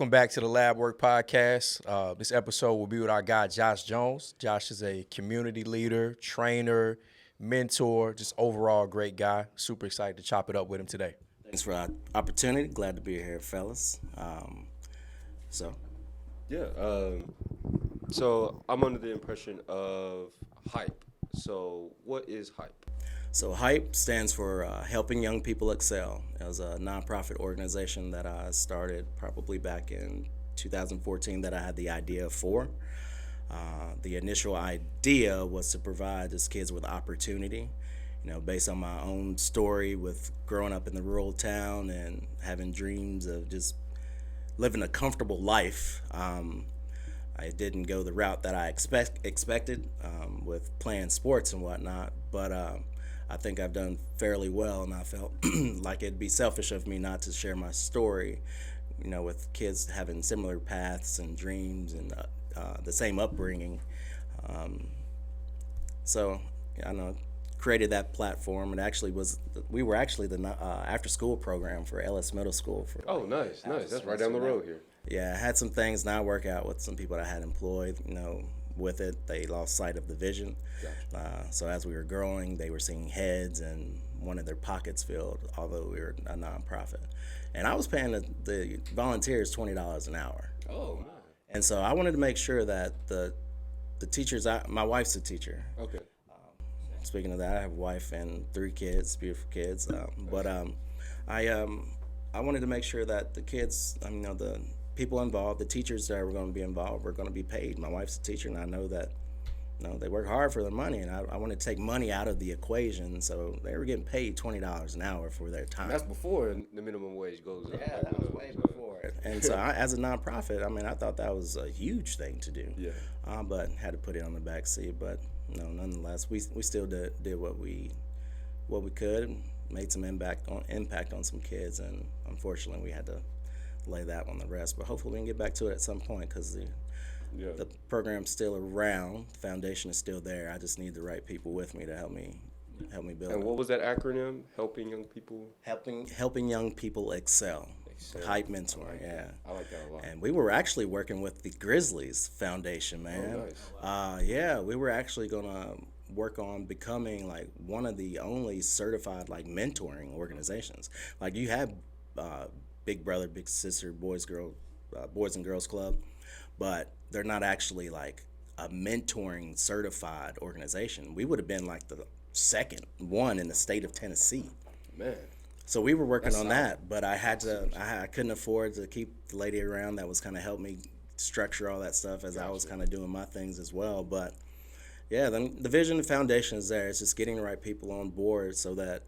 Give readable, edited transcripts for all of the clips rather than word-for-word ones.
Welcome back to the Labwork podcast. This episode will be with our guy, Josh Jones. Josh is a community leader, trainer, mentor, just overall great guy. Super excited to chop it up with him today. Thanks for the opportunity. Glad to be here, fellas. So, Yeah. So I'm under the impression of hype. So what is hype? so HYPE stands for Helping Young People Excel. It was a nonprofit organization that I started probably back in 2014 that I had the idea for. The initial idea was to provide these kids with opportunity, based on my own story with growing up in the rural town and having dreams of just living a comfortable life. I didn't go the route that I expected with playing sports and whatnot, but I think I've done fairly well, and I felt like it'd be selfish of me not to share my story, with kids having similar paths and dreams and the same upbringing. So, I know created that platform. It actually was we were actually the after school program for Ellis Middle School for Oh, nice. That's right down the road here. yeah, I had some things not work out with some people that I had employed. With it, they lost sight of the vision. So as we were growing, they were seeing heads and wanted their pockets filled, although we were a nonprofit. And I was paying the volunteers $20 an hour. Oh, man. And so I wanted to make sure that the teachers, my wife's a teacher. Okay. Speaking of that, I have a wife and 3 kids, beautiful kids. I wanted to make sure that the kids, the people involved, the teachers that were going to be involved, were going to be paid. My wife's a teacher, and I know that, they work hard for their money, and I wanted to take money out of the equation, so they were getting paid $20 an hour for their time. That's before the minimum wage goes up. Yeah, that was way before it. And so, as a nonprofit, I thought that was a huge thing to do. Yeah. But had to put it on the back seat. But nonetheless, we still did what we could, made some impact on some kids, and unfortunately, we had to lay that one to rest. But hopefully, we can get back to it at some point because the program's still around, the foundation is still there. I just need the right people with me to help me build And it. what was that acronym? Helping young people. Helping young people excel. Hype mentor, yeah. I like that a lot. And we were actually working with the Grizzlies Foundation, man. Oh, nice. Yeah, we were actually gonna work on becoming like one of the only certified like mentoring organizations. Like you have Big Brother, Big Sister, Boys and Girls Club, but they're not actually like a mentoring certified organization. We would have been like the second one in the state of Tennessee. Man. So we were working That's on that, but I couldn't afford to keep the lady around that was kind of help me structure all that stuff as I was kind of doing my things as well. But yeah, the vision and foundation is there. It's just getting the right people on board so that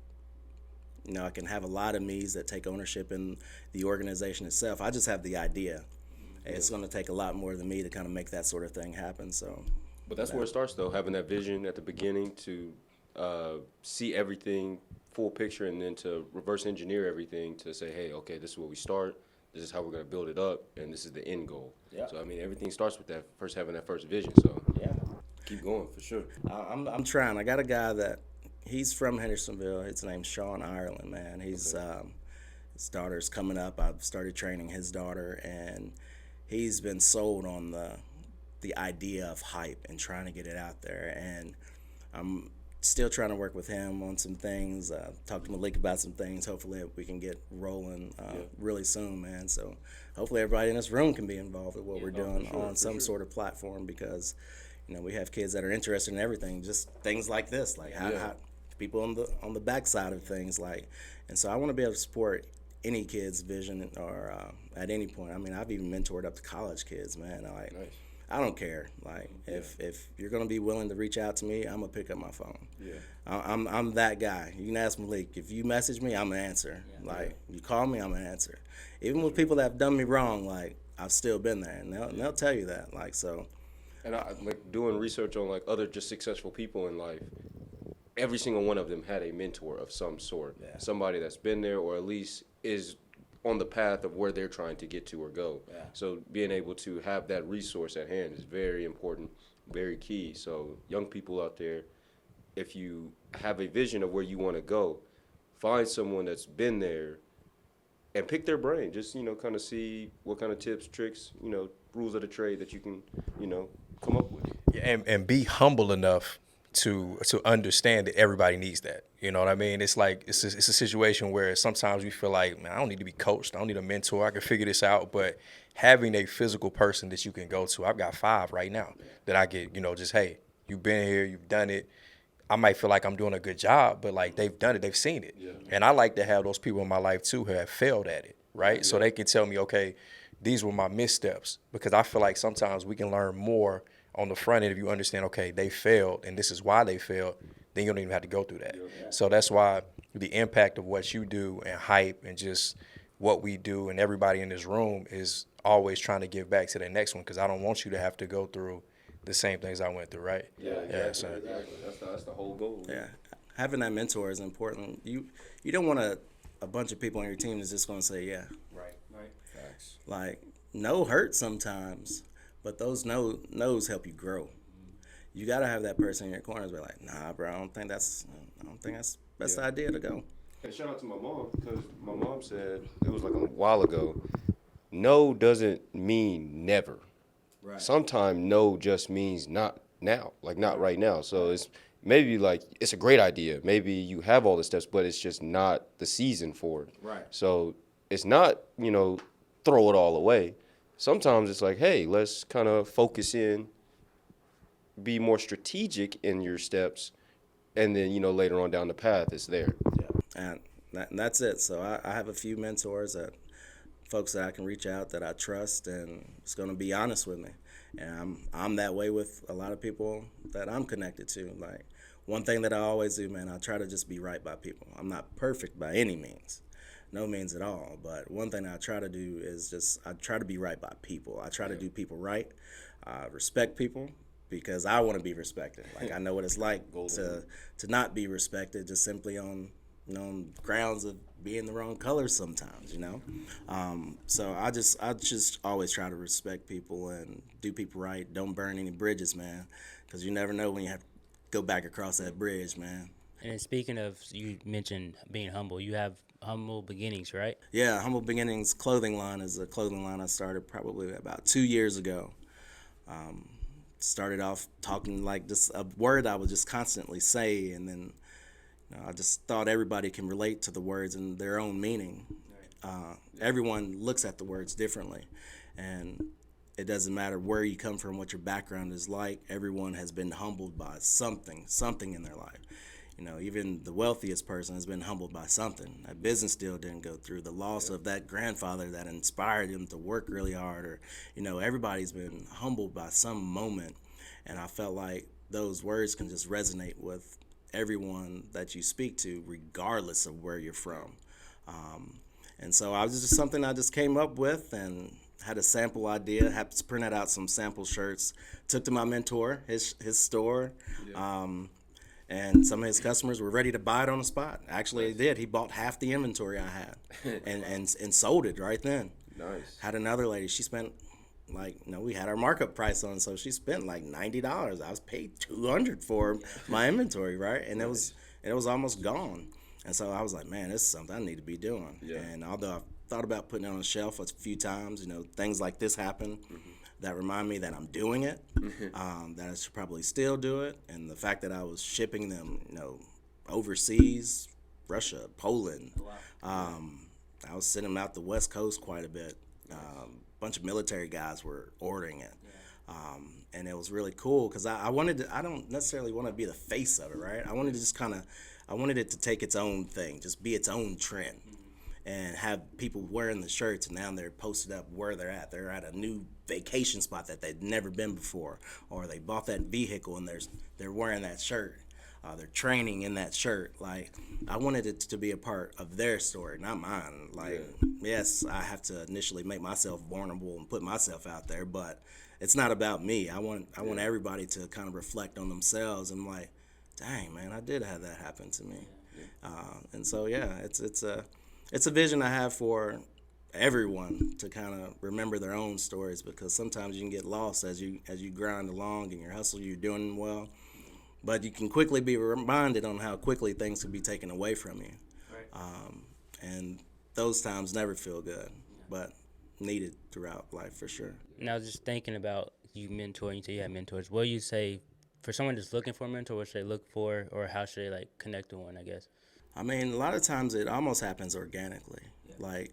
I can have a lot of me's that take ownership in the organization itself. I just have the idea. It's going to take a lot more than me to kind of make that sort of thing happen. So, But that's where it starts, though, having that vision at the beginning to see everything full picture and then to reverse engineer everything to say, hey, okay, this is where we start. This is how we're going to build it up, and this is the end goal. Yeah. So, everything starts with that first, having that first vision. So, yeah. keep going for sure. I'm trying. I got a guy that he's from Hendersonville. His name's Sean Ireland, man. He's his daughter's coming up. I've started training his daughter, and he's been sold on the idea of hype and trying to get it out there. And I'm still trying to work with him on some things. Talk to Malik about some things. Hopefully we can get rolling really soon, man. So hopefully everybody in this room can be involved with what we're doing on some sort of platform because, we have kids that are interested in everything, just things like this, like how people on the backside of things, like. And so I want to be able to support any kid's vision or at any point. I've even mentored up to college kids, man. Like. Nice. I don't care. Like if you're gonna be willing to reach out to me, I'm gonna pick up my phone. Yeah. I'm that guy. You can ask Malik. If you message me, I'm gonna answer. Like you call me, I'm gonna answer. Even with people that have done me wrong, like I've still been there, and they'll tell you that. Like so. And I like doing research on like other just successful people in life. Every single one of them had a mentor of some sort. Yeah. Somebody that's been there or at least is on the path of where they're trying to get to or go. Yeah. So being able to have that resource at hand is very important, very key. So young people out there, if you have a vision of where you want to go, find someone that's been there and pick their brain. Just, kind of see what kind of tips, tricks, rules of the trade that you can, come up with. Yeah, and be humble enough to understand that everybody needs that. You know what I mean? It's like it's a situation where sometimes we feel like, man, I don't need to be coached. I don't need a mentor. I can figure this out. But having a physical person that you can go to, I've got 5 right now that I get, just, hey, you've been here, you've done it. I might feel like I'm doing a good job, but like they've done it, they've seen it. Yeah. And I like to have those people in my life too who have failed at it, right? Yeah. So they can tell me, okay, these were my missteps, because I feel like sometimes we can learn more on the front end if you understand, okay, they failed and this is why they failed, then you don't even have to go through that. Yeah. So that's why the impact of what you do and hype and just what we do and everybody in this room is always trying to give back to the next one, because I don't want you to have to go through the same things I went through, right? Yeah, exactly. So. Exactly. That's the whole goal. Yeah, having that mentor is important. You don't want a bunch of people on your team that's just going to say, yeah. Right. Facts. Like, no hurt sometimes, but those no's help you grow. You got to have that person in your corner be like, nah, bro, I don't think that's the best idea to go. And shout out to my mom, because my mom said, it was like a while ago, no doesn't mean never. Right. Sometimes no just means not now, like not right now. So it's maybe like it's a great idea. Maybe you have all the steps, but it's just not the season for it. Right. So it's not, throw it all away. Sometimes it's like, hey, let's kind of focus in, be more strategic in your steps, and then, later on down the path, it's there. Yeah. And that's it. So I have a few mentors, folks that I can reach out that I trust and it's going to be honest with me. And I'm that way with a lot of people that I'm connected to. Like, one thing that I always do, man, I try to just be right by people. I'm not perfect by any means, no means at all. But one thing I try to do is I try to be right by people. I try to do people right, respect people, because I want to be respected. Like, I know what it's like to not be respected just simply on grounds of being the wrong color sometimes, So I just always try to respect people and do people right. Don't burn any bridges, man, because you never know when you have to go back across that bridge, man. And speaking of, you mentioned being humble. You have humble beginnings, right? Yeah, Humble Beginnings clothing line is a clothing line I started probably about 2 years ago. Started off talking like just a word I would just constantly say, and then I just thought everybody can relate to the words and their own meaning. Everyone looks at the words differently, and it doesn't matter where you come from, what your background is like. Everyone has been humbled by something in their life. Even the wealthiest person has been humbled by something. A business deal didn't go through, the loss of that grandfather that inspired him to work really hard, or, everybody's been humbled by some moment. And I felt like those words can just resonate with everyone that you speak to, regardless of where you're from. And so I was just something I just came up with and had a sample idea, had to print out some sample shirts, took to my mentor, his store. Yeah. And some of his customers were ready to buy it on the spot. Actually, he did. He bought half the inventory I had and sold it right then. Nice. Had another lady, she spent we had our markup price on, so she spent like $90. I was paid $200 for my inventory, right? And it was almost gone. And so I was like, man, this is something I need to be doing. Yeah. And although I've thought about putting it on a shelf a few times, things like this happen. Mm-hmm. That remind me that I'm doing it, that I should probably still do it. And the fact that I was shipping them, overseas, Russia, Poland. Wow. I was sending them out the West Coast quite a bit. A bunch of military guys were ordering it. Yeah. And it was really cool because I don't necessarily want to be the face of it, right? I wanted to just I wanted it to take its own thing, just be its own trend. And have people wearing the shirts, and now they're posted up where they're at. They're at a new vacation spot that they'd never been before, or they bought that vehicle and they're wearing that shirt. They're training in that shirt. Like, I wanted it to be a part of their story, not mine. Like, yes, I have to initially make myself vulnerable and put myself out there, but it's not about me. I want everybody to kind of reflect on themselves and like, dang, man, I did have that happen to me. And so it's a vision I have for everyone to kind of remember their own stories, because sometimes you can get lost as you grind along in your hustle. You're doing well, but you can quickly be reminded on how quickly things can be taken away from you. Right. And those times never feel good, but needed throughout life for sure. And I was just thinking about you mentoring. You say you have mentors. What do you say for someone just looking for a mentor? What should they look for, or how should they like connect to one? I guess. I mean, a lot of times it almost happens organically. Like,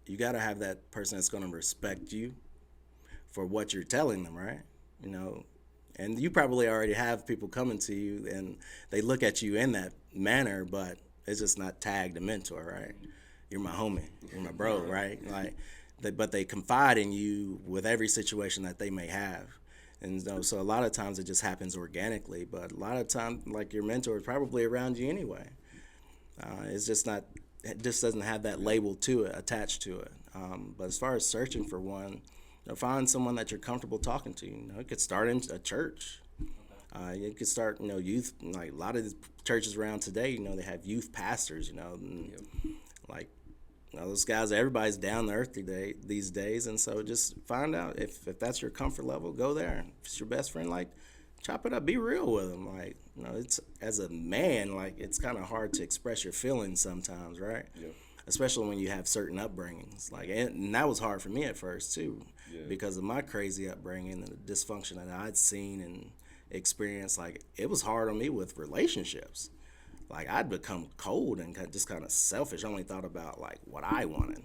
you got to have that person that's going to respect you for what you're telling them, right? You know, and you probably already have people coming to you and they look at you in that manner, but it's just not tagged a mentor, right? You're my homie, you're my bro, right? Like, but they confide in you with every situation that they may have. And so a lot of times it just happens organically, but a lot of times, like, your mentor is probably around you anyway. It's just not, it just doesn't have that label to it, attached to it. But as far as searching for one, find someone that you're comfortable talking to. You know, it could start in a church. You could start, youth. Like, a lot of the churches around today, they have youth pastors. And, like, those guys. Everybody's down to earth these days, and so just find out if that's your comfort level. Go there. If it's your best friend, like, chop it up. Be real with them. Like, it's, as a man, like, it's kind of hard to express your feelings sometimes, right? Yeah. Especially when you have certain upbringings. Like, and that was hard for me at first too, because of my crazy upbringing and the dysfunction that I'd seen and experienced. Like, it was hard on me with relationships. Like, I'd become cold and just kind of selfish. I only thought about, like, what I wanted.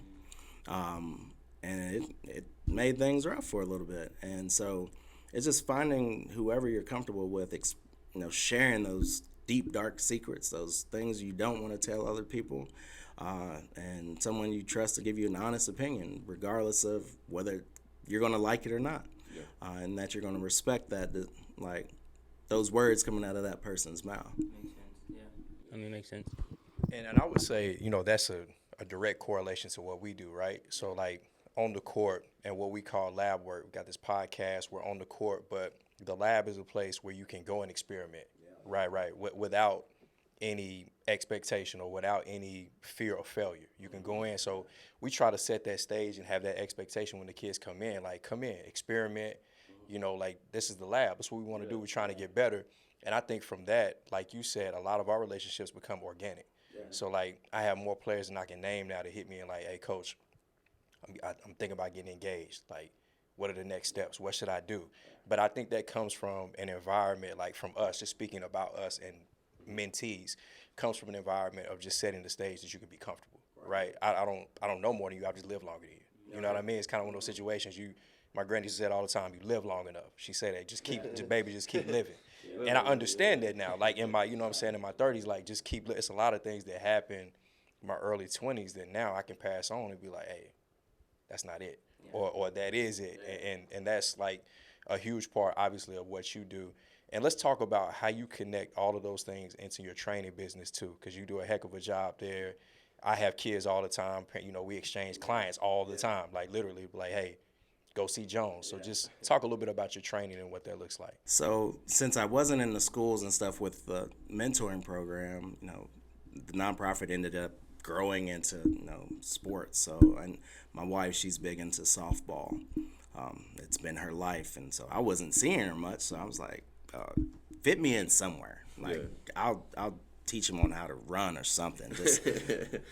And it made things rough for a little bit. And so it's just finding whoever you're comfortable with, sharing those deep, dark secrets, those things you don't want to tell other people, and someone you trust to give you an honest opinion, regardless of whether you're going to like it or not, and that you're going to respect that, like, those words coming out of that person's mouth. It makes sense. And I would say, that's a direct correlation to what we do, right? So, like, on the court and what we call lab work, we got this podcast, we're on the court, but the lab is a place where you can go and experiment, right, without any expectation or without any fear of failure. You can go in. So we try to set that stage and have that expectation when the kids come in, like, come in, experiment, like, this is the lab. That's what we want to do. We're trying to get better. And I think from that, like you said, a lot of our relationships become organic. So, like, I have more players than I can name now that hit me and, like, hey, coach, I'm thinking about getting engaged. Like, what are the next steps? What should I do? But I think that comes from an environment, like, from us, just speaking about us and mentees, comes from an environment of just setting the stage that you can be comfortable, right? I don't know more than you. I've just lived longer than you. You know what I mean? It's kind of one of those situations. My granny said all the time, you live long enough. She said that, just keep living. And I understand that now. Like, in my, in my 30s, like, just keep, it's a lot of things that happen in my early 20s that now I can pass on and be like, hey, that's not it. Or that is it. And that's, like, a huge part, obviously, of what you do. And let's talk about how you connect all of those things into your training business, too, because you do a heck of a job there. I have kids all the time. We exchange clients all the time, like, literally, like, hey, go see Jones. So just talk a little bit about your training and what that looks like. So since I wasn't in the schools and stuff with the mentoring program, the nonprofit ended up growing into, sports. So, and my wife, she's big into softball. It's been her life. And so I wasn't seeing her much. So I was like, fit me in somewhere. Like, I'll teach them on how to run or something. Just,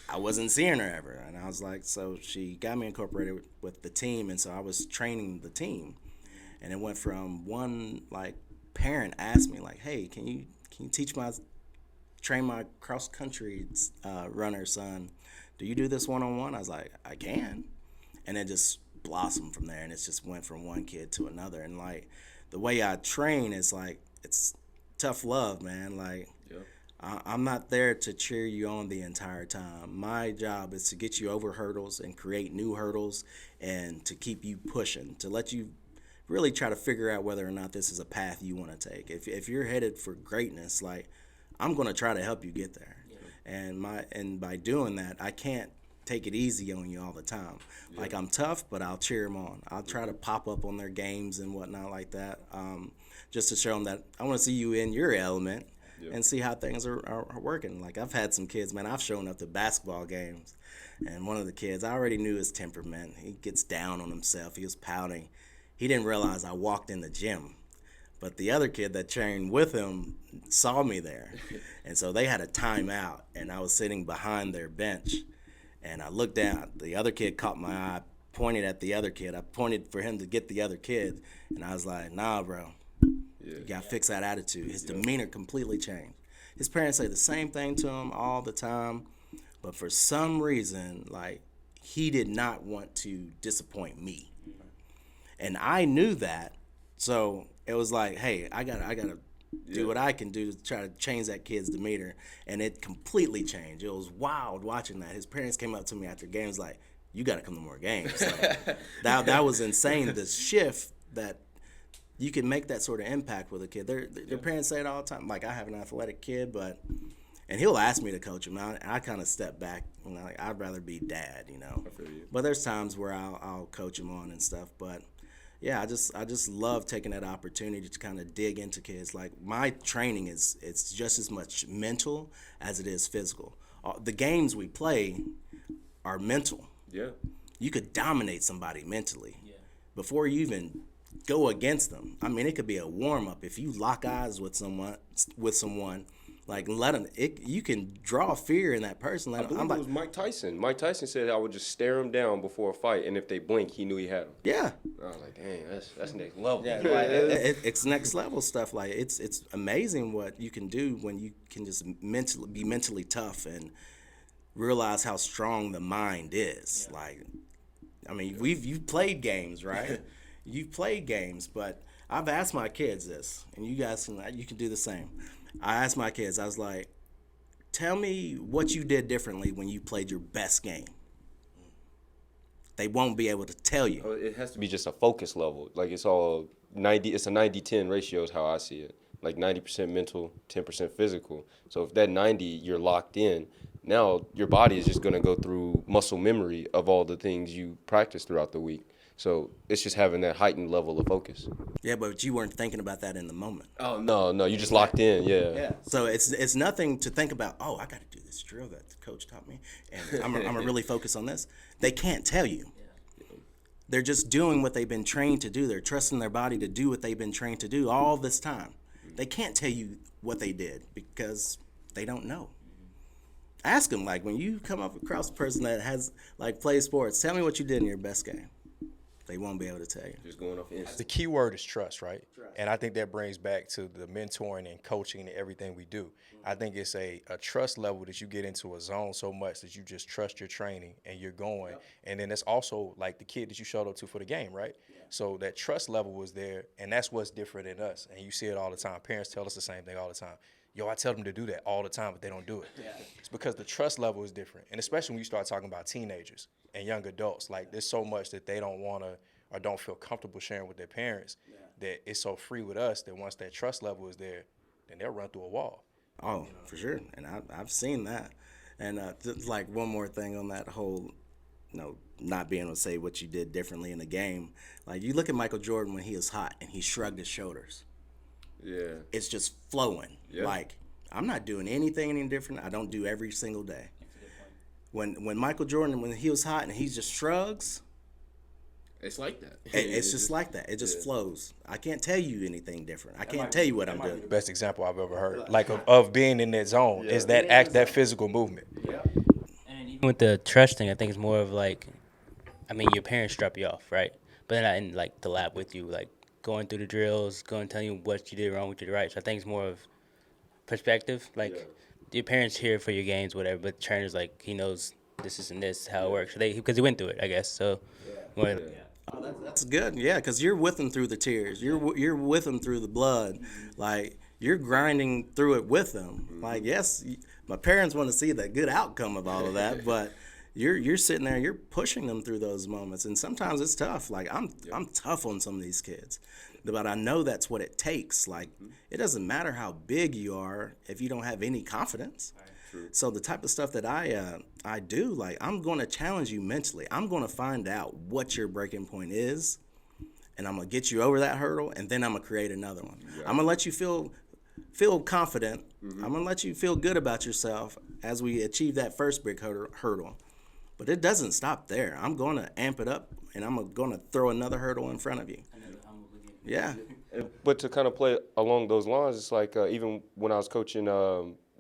I wasn't seeing her ever. And I was like, so she got me incorporated with the team. And so I was training the team. And it went from one, like, parent asked me, like, hey, can you train my cross country runner son? Do you do this one-on-one? I was like, I can. And it just blossomed from there. And it just went from one kid to another. And, like, the way I train is, like, it's tough love, man. Like, I'm not there to cheer you on the entire time. My job is to get you over hurdles and create new hurdles and to keep you pushing, to let you really try to figure out whether or not this is a path you want to take. If you're headed for greatness, like, I'm going to try to help you get there. And by doing that, I can't take it easy on you all the time. Like, I'm tough, but I'll cheer them on. I'll try to pop up on their games and whatnot like that, just to show them that I want to see you in your element. And see how things are working. Like, I've had some kids, man, I've shown up to basketball games, and one of the kids, I already knew his temperament. He gets down on himself. He was pouting. He didn't realize I walked in the gym. But the other kid that trained with him saw me there. And so they had a timeout, and I was sitting behind their bench. And I looked down. The other kid caught my eye, pointed at the other kid. I pointed for him to get the other kid. And I was like, nah, bro. You got to fix that attitude. His demeanor completely changed. His parents say the same thing to him all the time. But for some reason, like, he did not want to disappoint me. And I knew that. So it was like, hey, I gotta do what I can do to try to change that kid's demeanor. And it completely changed. It was wild watching that. His parents came up to me after games like, you got to come to more games. Like, that was insane, this shift that you can make that sort of impact with a kid. Their parents say it all the time. Like, I have an athletic kid, and he'll ask me to coach him. I kind of step back. Like, I'd rather be dad, I feel you. But there's times where I'll coach him on and stuff. But yeah, I just love taking that opportunity to kind of dig into kids. Like, my training it's just as much mental as it is physical. The games we play are mental. Yeah. You could dominate somebody mentally before you even go against them. I mean, it could be a warm up. If you lock eyes with someone, like, let them. You can draw fear in that person. I believe it was Mike Tyson. Mike Tyson said I would just stare him down before a fight, and if they blink, he knew he had him. Yeah. I was like, dang, that's next level. Yeah, like, it's next level stuff. Like, it's amazing what you can do when you can just be mentally tough and realize how strong the mind is. Yeah. Like, I mean, you've played games, right? You've played games, but I've asked my kids this, and you guys can do the same. I asked my kids, I was like, tell me what you did differently when you played your best game. They won't be able to tell you. It has to be just a focus level. Like, it's all 90. It's a 90-10 ratio is how I see it. Like 90% mental, 10% physical. So if that 90, you're locked in, now your body is just going to go through muscle memory of all the things you practice throughout the week. So it's just having that heightened level of focus. Yeah, but you weren't thinking about that in the moment. Oh, no, you just locked in, Yeah. So it's nothing to think about, oh, I got to do this drill that the coach taught me, and I'm going to really focus on this. They can't tell you. They're just doing what they've been trained to do. They're trusting their body to do what they've been trained to do all this time. They can't tell you what they did because they don't know. Ask them, like, when you come up across a person that has, like, played sports, tell me what you did in your best game. They won't be able to tell you. Just going off instinct. The key word is trust, right? And I think that brings back to the mentoring and coaching and everything we do. I think it's a trust level that you get into a zone so much that you just trust your training and you're going. Yep. And then it's also like the kid that you showed up to for the game, right? Yeah. So that trust level was there, and that's what's different in us. And you see it all the time. Parents tell us the same thing all the time. Yo, I tell them to do that all the time, but they don't do it. Yeah. It's because the trust level is different. And especially when you start talking about teenagers and young adults, like, there's so much that they don't want to or don't feel comfortable sharing with their parents, that it's so free with us that once that trust level is there, then they'll run through a wall. Oh, for sure. And I've seen that. And just like one more thing on that whole, not being able to say what you did differently in the game. Like, you look at Michael Jordan when he was hot and he shrugged his shoulders. Yeah. It's just flowing. Yeah. Like, I'm not doing anything any different. I don't do every single day. When Michael Jordan, when he was hot and he just shrugs, it's like that. It's just like that. It just flows. I can't tell you anything different. I can't tell you what I'm doing. The best example I've ever heard, like, of being in that zone, is that physical movement. Yeah. And even with the trust thing, I think it's more of like, I mean, your parents drop you off, right? But they're not in, like, the lab with you, like, going through the drills, telling you what you did wrong, what you did right. So I think it's more of perspective. Like, your parents here for your games, whatever, but the trainer's like, he knows this and this, how it works. Because he went through it, I guess. So, Oh, that's good. Yeah, because you're with them through the tears. You're with them through the blood. Like, you're grinding through it with them. Like, yes, my parents want to see the good outcome of all of that, but you're sitting there, you're pushing them through those moments, and sometimes it's tough. Like, I'm tough on some of these kids, but I know that's what it takes. Like, it doesn't matter how big you are if you don't have any confidence. So the type of stuff that I do, like, I'm going to challenge you mentally. I'm going to find out what your breaking point is, and I'm going to get you over that hurdle, and then I'm going to create another one. Yeah. I'm going to let you feel confident. Mm-hmm. I'm going to let you feel good about yourself as we achieve that first big hurdle. But it doesn't stop there. I'm going to amp it up, and I'm going to throw another hurdle in front of you. Yeah. But to kind of play along those lines, it's like even when I was coaching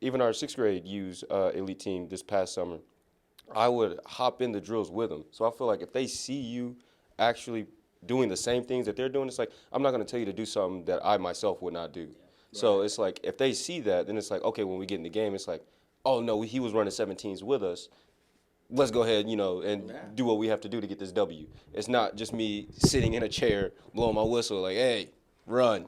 even our 6th grade U's elite team this past summer, I would hop in the drills with them. So I feel like if they see you actually doing the same things that they're doing, it's like, I'm not going to tell you to do something that I myself would not do. So it's like, if they see that, then it's like, okay, when we get in the game, it's like, oh no, he was running 17s with us. Let's go ahead, and do what we have to do to get this W. It's not just me sitting in a chair, blowing my whistle, like, hey, run.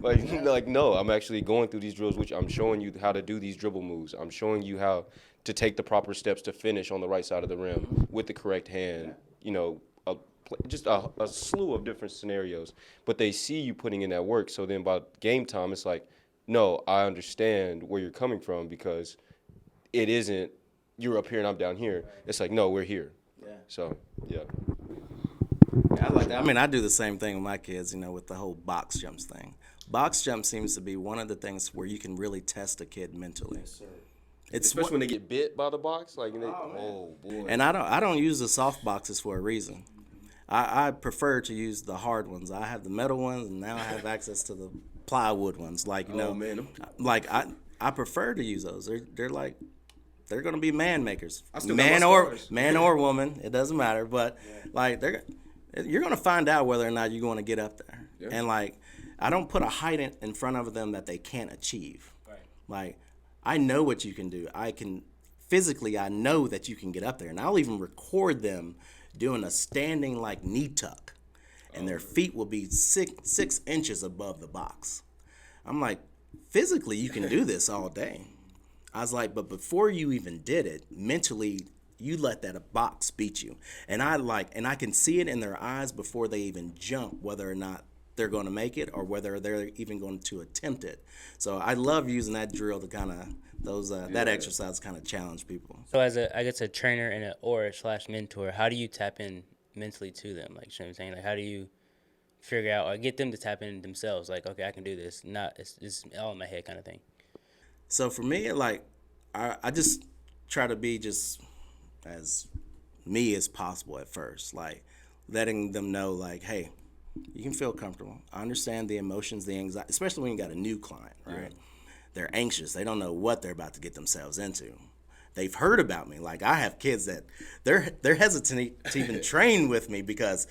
like, no, I'm actually going through these drills, which I'm showing you how to do these dribble moves. I'm showing you how to take the proper steps to finish on the right side of the rim with the correct hand, just a slew of different scenarios. But they see you putting in that work, so then by game time, it's like, no, I understand where you're coming from, because it isn't, you're up here and I'm down here. It's like, no, we're here. Yeah. So, yeah. I like that. I mean, I do the same thing with my kids, with the whole box jumps thing. Box jump seems to be one of the things where you can really test a kid mentally. Yes, sir. It's Especially when they get bit by the box, like, oh boy. And I don't use the soft boxes for a reason. I prefer to use the hard ones. I have the metal ones, and now I have access to the plywood ones. Like, man. like I prefer to use those. They're going to be man makers. Man or woman, it doesn't matter. But like you're going to find out whether or not you're going to get up there. Yeah. And like, I don't put a height in front of them that they can't achieve. Right. Like, I know what you can do. Physically, I know that you can get up there, and I'll even record them doing a standing like knee tuck, and their feet will be 6 inches above the box. I'm like, physically, you can do this all day. I was like, but before you even did it, mentally, you let that box beat you. And I can see it in their eyes before they even jump, whether or not they're going to make it or whether they're even going to attempt it. So I love using that drill to kind of that exercise kind of challenge people. So as a trainer and / mentor, how do you tap in mentally to them? Like, you know what I'm saying? Like, how do you figure out or get them to tap in themselves? Like, okay, I can do this. It's all in my head kind of thing. So for me, like, I just try to be just as me as possible at first, like letting them know, like, hey, you can feel comfortable. I understand the emotions, the anxiety, especially when you got a new client, right? Yeah. They're anxious. They don't know what they're about to get themselves into. They've heard about me. Like, I have kids that they're hesitant to even train with me because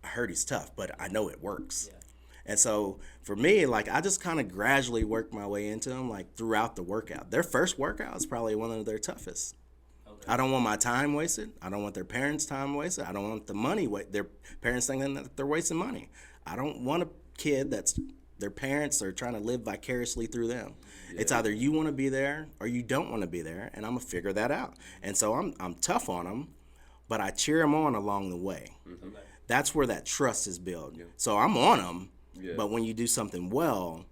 I heard he's tough, but I know it works. Yeah. And so for me, like, I just kind of gradually work my way into them, like, throughout the workout. Their first workout is probably one of their toughest. Okay. I don't want my time wasted. I don't want their parents' time wasted. I don't want the money their parents thinking that they're wasting money. I don't want a kid that's their parents are trying to live vicariously through them. Yeah. It's either you want to be there or you don't want to be there, and I'm going to figure that out. And so I'm tough on them, but I cheer them on along the way. Mm-hmm. That's where that trust is built. Yeah. So I'm on them, but when you do something well,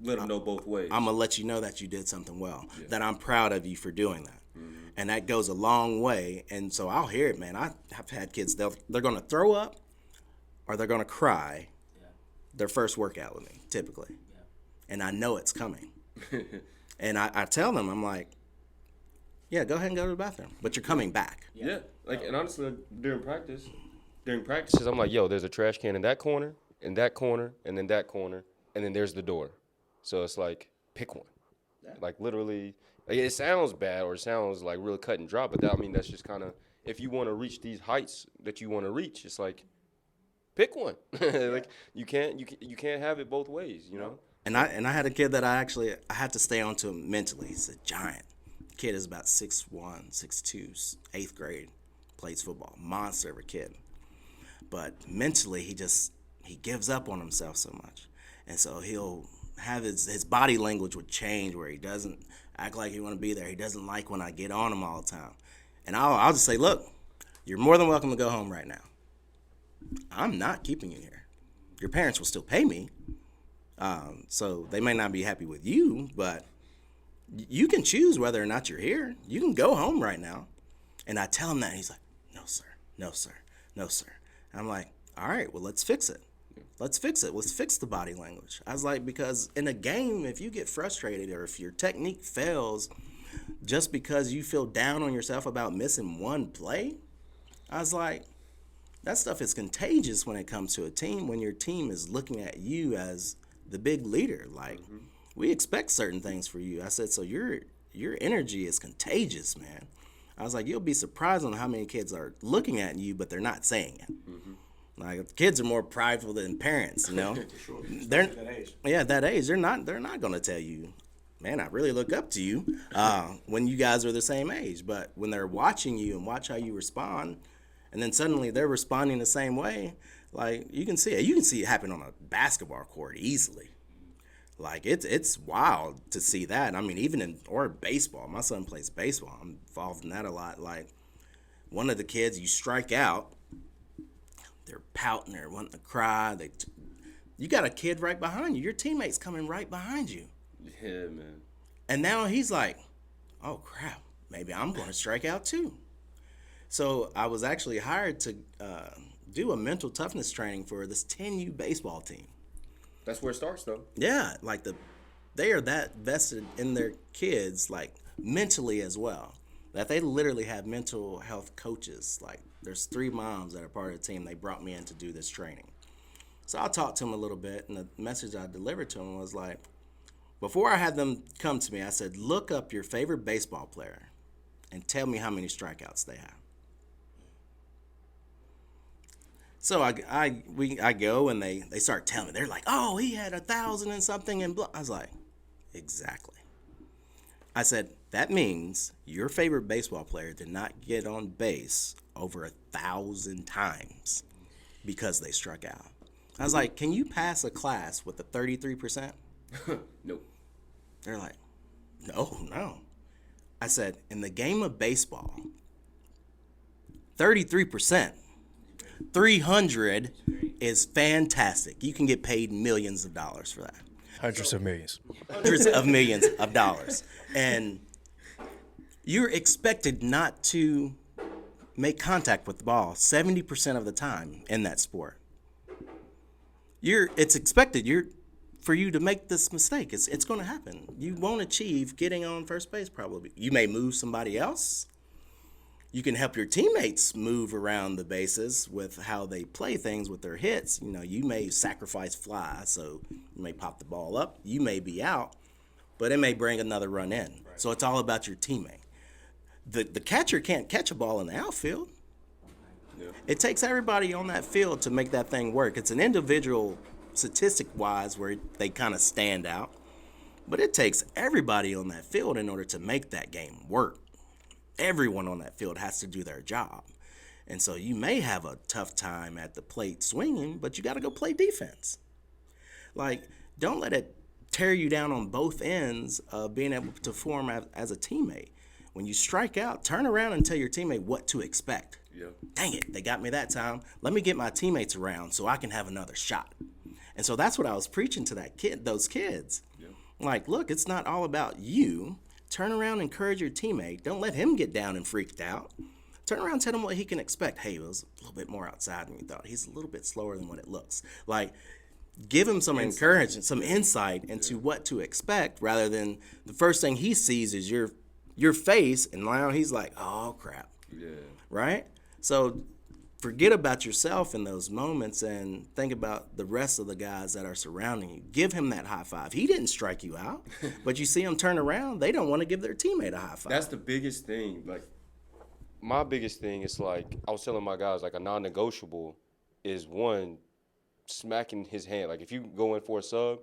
let them know both ways. I'm going to let you know that you did something well, that I'm proud of you for doing that. Mm-hmm. And that goes a long way. And so I'll hear it, man. I've had kids, they're going to throw up or they're going to cry their first workout with me, typically. Yeah. And I know it's coming. And I tell them, I'm like, yeah, go ahead and go to the bathroom, but you're coming back. Yeah. Like, and honestly, during practices, I'm like, yo, there's a trash can in that corner, and then that corner, and then there's the door. So it's like, pick one. Yeah. Like, literally, like, it sounds bad or it sounds like really cut and dry, but that's just kind of, if you want to reach these heights that you want to reach, it's like, pick one. Like, you can't have it both ways, you know? And I had a kid that I had to stay on to him mentally. He's a giant. The kid is about 6'1", 6'2", 8th grade, plays football. Monster of a kid. But mentally, he gives up on himself so much. And so he'll have his body language would change where he doesn't act like he want to be there. He doesn't like when I get on him all the time. And I'll just say, look, you're more than welcome to go home right now. I'm not keeping you here. Your parents will still pay me. So they may not be happy with you, but you can choose whether or not you're here. You can go home right now. And I tell him that. And he's like, no, sir, no, sir, no, sir. And I'm like, all right, well, let's fix it. Let's fix it. Let's fix the body language. I was like, because in a game, if you get frustrated or if your technique fails just because you feel down on yourself about missing one play, I was like, that stuff is contagious when it comes to a team, when your team is looking at you as the big leader. Like, we expect certain things for you. I said, so your energy is contagious, man. I was like, you'll be surprised on how many kids are looking at you, but they're not saying it. Like, kids are more prideful than parents, you know. They're At that age. yeah, at that age, they're not going to tell you, man, I really look up to you when you guys are the same age. But when they're watching you and watch how you respond, and then suddenly they're responding the same way, like, you can see it. You can see it happen on a basketball court easily. Like, it's wild to see that. I mean, even or baseball. My son plays baseball. I'm involved in that a lot. Like, one of the kids, you strike out, they're pouting, they're wanting to cry. You got a kid right behind you. Your teammate's coming right behind you. Yeah, man. And now he's like, oh, crap, maybe I'm going to strike out too. So I was actually hired to do a mental toughness training for this 10U baseball team. That's where it starts, though. Yeah, like they are that vested in their kids, like mentally as well, that they literally have mental health coaches. Like, there's 3 moms that are part of the team. They brought me in to do this training. So I talked to them a little bit, and the message I delivered to them was like, before I had them come to me, I said, look up your favorite baseball player and tell me how many strikeouts they have. So I go, and they start telling me. They're like, oh, he had 1,000 and something and blah. I was like, exactly. I said, that means your favorite baseball player did not get on base over 1,000 times because they struck out. I was like, can you pass a class with a 33%? Nope. They're like, no. I said, in the game of baseball, 33%, 300 is fantastic. You can get paid millions of dollars for that. Hundreds of millions. Hundreds of millions of dollars. And you're expected not to make contact with the ball 70% of the time in that sport. It's expected for you to make this mistake. It's going to happen. You won't achieve getting on first base probably. You may move somebody else. You can help your teammates move around the bases with how they play things with their hits. You know, you may sacrifice fly, so you may pop the ball up. You may be out, but it may bring another run in. Right. So it's all about your teammate. The catcher can't catch a ball in the outfield. Yeah. It takes everybody on that field to make that thing work. It's an individual statistic-wise where they kind of stand out, but it takes everybody on that field in order to make that game work. Everyone on that field has to do their job. And so you may have a tough time at the plate swinging, but you got to go play defense. Like, don't let it tear you down on both ends of being able to perform as a teammate. When you strike out, turn around and tell your teammate what to expect. Yeah. Dang it, they got me that time. Let me get my teammates around so I can have another shot. And so that's what I was preaching to those kids. Yeah. Like, look, it's not all about you. Turn around and encourage your teammate. Don't let him get down and freaked out. Turn around and tell him what he can expect. Hey, it was a little bit more outside than you thought. He's a little bit slower than what it looks. Like, give him some encouragement, some insight into what to expect, rather than the first thing he sees is your face, and now he's like, oh, crap. Yeah. Right? So forget about yourself in those moments and think about the rest of the guys that are surrounding you. Give him that high five. He didn't strike you out, but you see him turn around, they don't want to give their teammate a high five. That's the biggest thing. Like, my biggest thing is, like, I was telling my guys, like, a non-negotiable is, one, smacking his hand. Like, if you go in for a sub,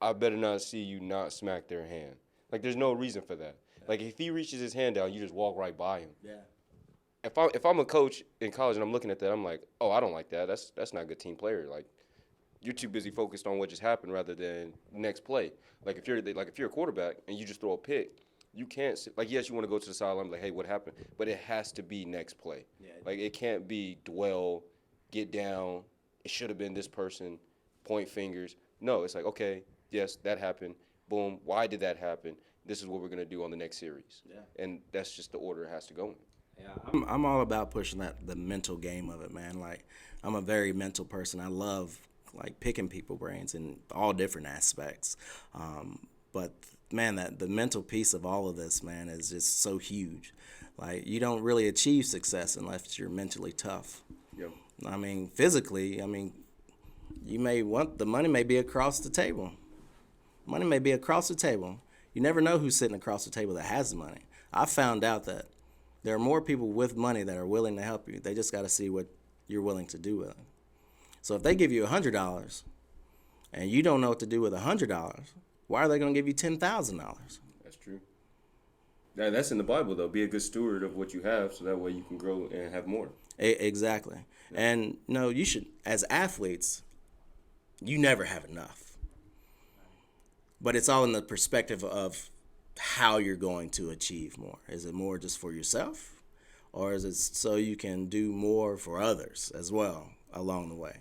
I better not see you not smack their hand. Like, there's no reason for that. Like, if he reaches his hand down, you just walk right by him. Yeah. If I'm a coach in college and I'm looking at that, I'm like, oh, I don't like that. That's not a good team player. Like, you're too busy focused on what just happened rather than next play. Like, if you're a quarterback and you just throw a pick, you can't like, yes, you want to go to the sideline, like, hey, what happened? But it has to be next play. Yeah. Like, it can't be dwell, get down. It should have been this person, point fingers. No, it's like, okay, yes, that happened. Boom. Why did that happen? This is what we're gonna do on the next series. Yeah. And that's just the order it has to go in. Yeah, I'm all about pushing the mental game of it, man. Like, I'm a very mental person. I love, like, picking people brains in all different aspects. But, man, the mental piece of all of this, man, is just so huge. Like, you don't really achieve success unless you're mentally tough. Yep. I mean, physically, you may the money may be across the table. Money may be across the table. You never know who's sitting across the table that has the money. I found out that There are more people with money that are willing to help you. They just got to see what you're willing to do with it. So if they give you $100 and you don't know what to do with $100, why are they going to give you $10,000? That's true. That's in the Bible, though. Be a good steward of what you have, so that way you can grow and have more. Exactly. Yeah. And no, you should, as athletes, you never have enough. But it's all in the perspective of how you're going to achieve more. Is it more just for yourself, or is it so you can do more for others as well along the way?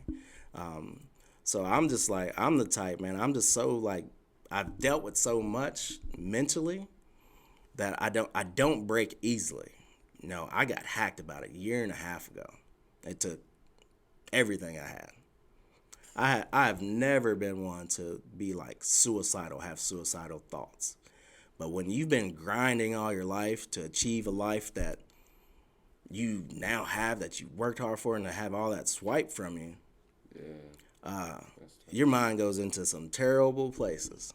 So I'm just like, I'm the type, man, I'm just so like, I've dealt with so much mentally that I don't break easily. You know, I got hacked about a year and a half ago. It took everything I had. I've never been one to be like suicidal, have suicidal thoughts. But when you've been grinding all your life to achieve a life that you now have, that you worked hard for, and to have all that swiped from you, your mind goes into some terrible places.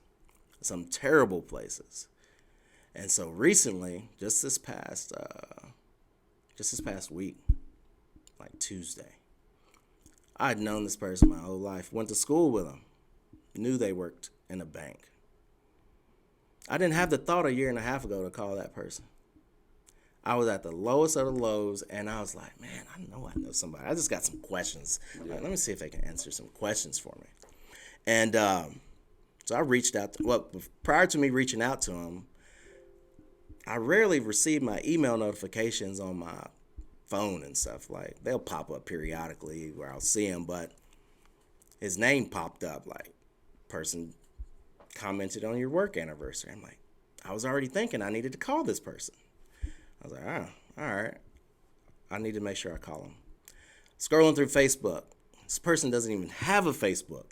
And so recently, just this past week, like Tuesday, I'd known this person my whole life, went to school with them, knew they worked in a bank. I didn't have the thought a year and a half ago to call that person. I was at the lowest of the lows, and I was like, man, I know somebody. I just got some questions. Like, let me see if they can answer some questions for me. And so I reached out. Prior to me reaching out to him, I rarely receive my email notifications on my phone and stuff. Like, they'll pop up periodically where I'll see them, but his name popped up, like, person commented on your work anniversary. I'm like, I was already thinking I needed to call this person. I was like, all right. I need to make sure I call him. Scrolling through Facebook. This person doesn't even have a Facebook.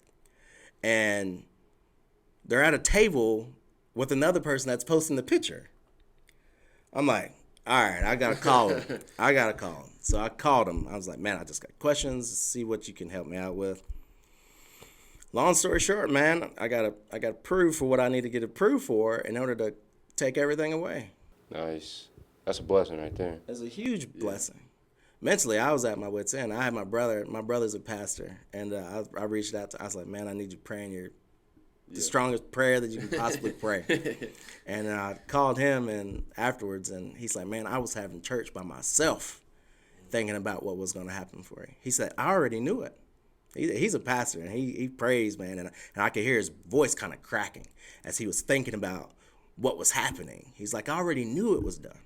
And they're at a table with another person that's posting the picture. I'm like, all right, I got to call him. So I called him. I was like, man, I just got questions. See what you can help me out with. Long story short, man, I got to prove for what I need to get approved for in order to take everything away. Nice. That's a blessing right there. It's a huge blessing. Mentally, I was at my wit's end. I had my brother. My brother's a pastor, and I reached out to. I was like, man, I need you praying the strongest prayer that you can possibly pray. And I called him and afterwards, and he's like, man, I was having church by myself, thinking about what was going to happen for you. He said, I already knew it. He's a pastor, and he prays, man, and I could hear his voice kind of cracking as he was thinking about what was happening. He's like, I already knew it was done.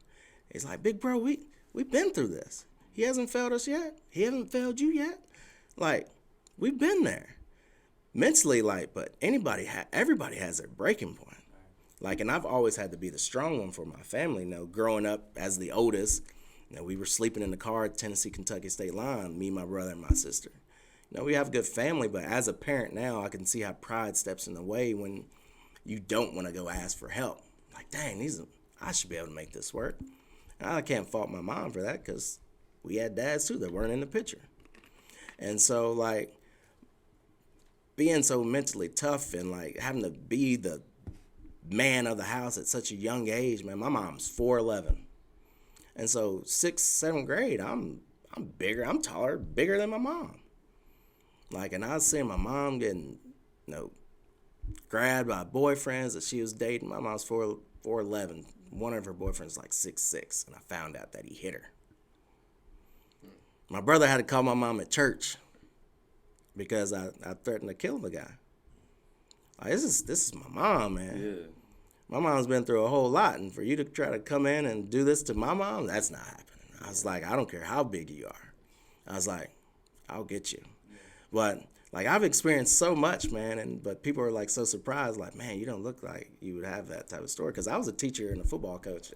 He's like, big bro, we've been through this. He hasn't failed us yet. He hasn't failed you yet. Like, we've been there. Mentally, like, but everybody has their breaking point. Like, and I've always had to be the strong one for my family. You know, growing up as the oldest, you know, we were sleeping in the car at Tennessee-Kentucky state line, me, my brother, and my sister. You know, we have a good family, but as a parent now, I can see how pride steps in the way when you don't want to go ask for help. Like, dang, I should be able to make this work. And I can't fault my mom for that because we had dads, too, that weren't in the picture. And so, like, being so mentally tough and, like, having to be the man of the house at such a young age, man, my mom's 4'11". And so 6th, 7th grade, I'm bigger, I'm taller, bigger than my mom. Like, and I was seeing my mom getting, grabbed by boyfriends that she was dating. My mom's 4'11". One of her boyfriends like 6'6", and I found out that he hit her. My brother had to call my mom at church because I threatened to kill the guy. Like, this is my mom, man. Yeah. My mom's been through a whole lot, and for you to try to come in and do this to my mom, that's not happening. I was like, I don't care how big you are. I was like, I'll get you. But like, I've experienced so much, man, but people are like so surprised, like, man, you don't look like you would have that type of story. Because I was a teacher and a football coach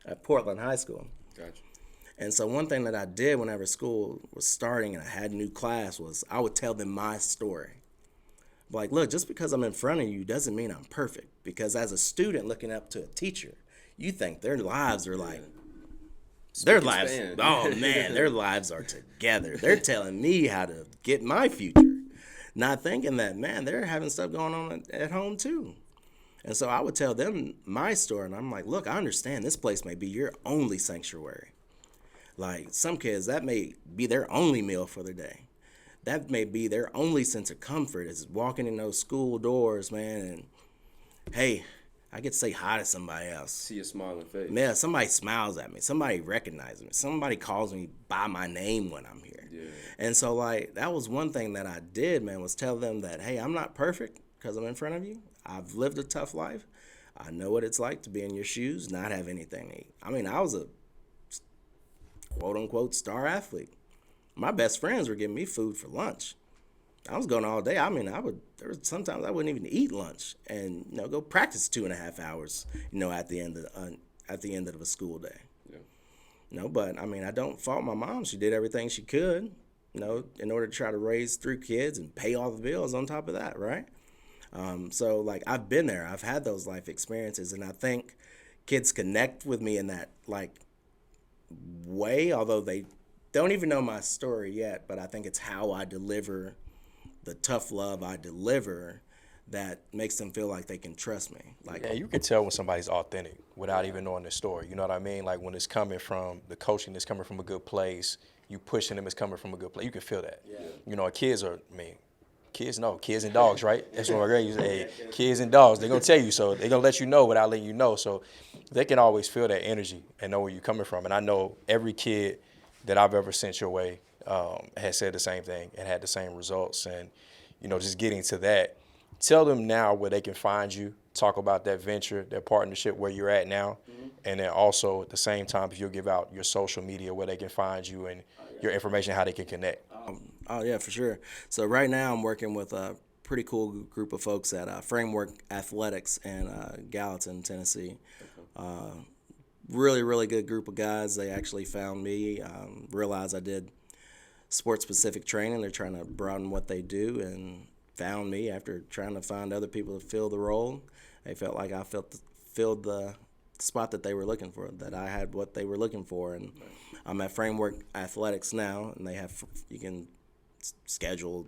at Portland High School. Gotcha. And so one thing that I did whenever school was starting and I had a new class was I would tell them my story. Like, look, just because I'm in front of you doesn't mean I'm perfect. Because as a student looking up to a teacher, you think their lives are like, their lives are together. They're telling me how to get my future. Not thinking that, man, they're having stuff going on at home too. And so I would tell them my story, and I'm like, look, I understand this place may be your only sanctuary. Like some kids, that may be their only meal for the day. That may be their only sense of comfort is walking in those school doors, man, and hey, I get to say hi to somebody else. See a smiling face. Yeah, somebody smiles at me. Somebody recognizes me. Somebody calls me by my name when I'm here. Yeah. And so, like, that was one thing that I did, man, was tell them that, hey, I'm not perfect because I'm in front of you. I've lived a tough life. I know what it's like to be in your shoes, not have anything to eat. I mean, I was a quote-unquote star athlete. My best friends were giving me food for lunch. I was going all day. I mean, there was sometimes I wouldn't even eat lunch and, go practice 2.5 hours, at the end of a school day. Yeah. But I mean, I don't fault my mom. She did everything she could, in order to try to raise 3 kids and pay all the bills on top of that, right? So like I've been there. I've had those life experiences, and I think kids connect with me in that like way, although they don't even know my story yet, but I think it's how I deliver the tough love I deliver that makes them feel like they can trust me. Like, Yeah, you can tell when somebody's authentic without even knowing their story. You know what I mean? Like when it's coming from the coaching, it's coming from a good place. You pushing them, it's coming from a good place. You can feel that. Yeah. Kids kids and dogs, right? That's what my grade used to say. Hey, kids and dogs, they're going to tell you so. They're going to let you know without letting you know. So they can always feel that energy and know where you're coming from. And I know every kid that I've ever sent your way has said the same thing and had the same results. And, just getting to that, tell them now where they can find you, talk about that venture, that partnership, where you're at now. Mm-hmm. And then also at the same time, if you'll give out your social media where they can find you and your information, how they can connect. Oh, yeah, for sure. So right now I'm working with a pretty cool group of folks at Framework Athletics in Gallatin, Tennessee. Really, really good group of guys. They actually found me, realized I did sports-specific training. They're trying to broaden what they do and found me after trying to find other people to fill the role. They felt like I filled the spot that they were looking for, that I had what they were looking for. And I'm at Framework Athletics now, and you can schedule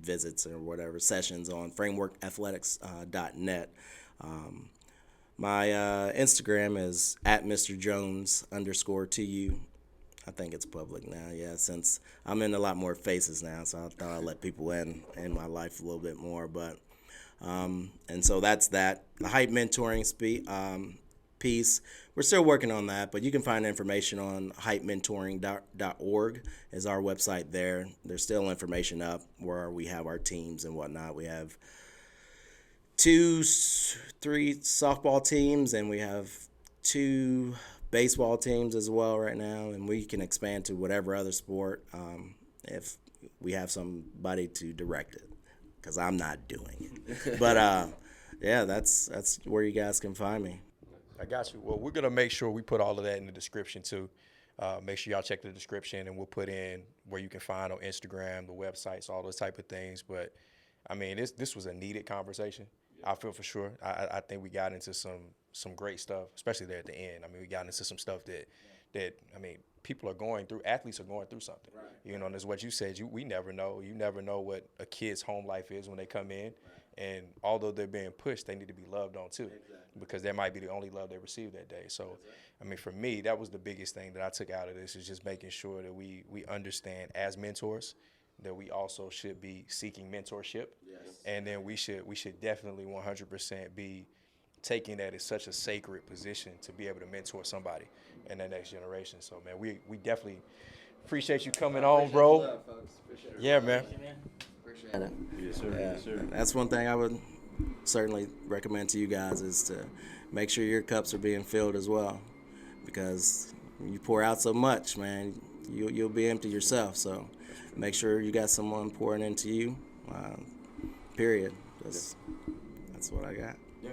visits or whatever, sessions on frameworkathletics.net. My Instagram is at Mr. Jones _2U. I think it's public now, yeah, since I'm in a lot more faces now, so I thought I'd let people in my life a little bit more. But and so that's that. The hype mentoring piece, we're still working on that, but you can find information on hypementoring.org is our website there. There's still information up where we have our teams and whatnot. We have 3 softball teams, and we have 2 baseball teams as well right now, and we can expand to whatever other sport if we have somebody to direct it, because I'm not doing it. But yeah, that's where you guys can find me. I got you. Well, we're going to make sure we put all of that in the description too. Make sure y'all check the description, and we'll put in where you can find on Instagram, the websites, all those type of things. But I mean, this was a needed conversation. I feel for sure. I think we got into some great stuff, especially there at the end. I mean, we got into some stuff that I mean, people are going through. Athletes are going through something. Right. And that's what you said. We never know. You never know what a kid's home life is when they come in. Right. And although they're being pushed, they need to be loved on too, because that might be the only love they receive that day. So, I mean, for me, that was the biggest thing that I took out of this, is just making sure that we understand as mentors that we also should be seeking mentorship. Yes. And then we should definitely 100% be taking that as such a sacred position to be able to mentor somebody in that next generation. So, man, we definitely appreciate you coming on, bro. Love, yeah, man. Appreciate it. Yes, sir. Yeah. Yes, sir. That's one thing I would certainly recommend to you guys, is to make sure your cups are being filled as well, because you pour out so much, man, you'll be empty yourself. So make sure you got someone pouring into you, period. That's what I got. Yeah.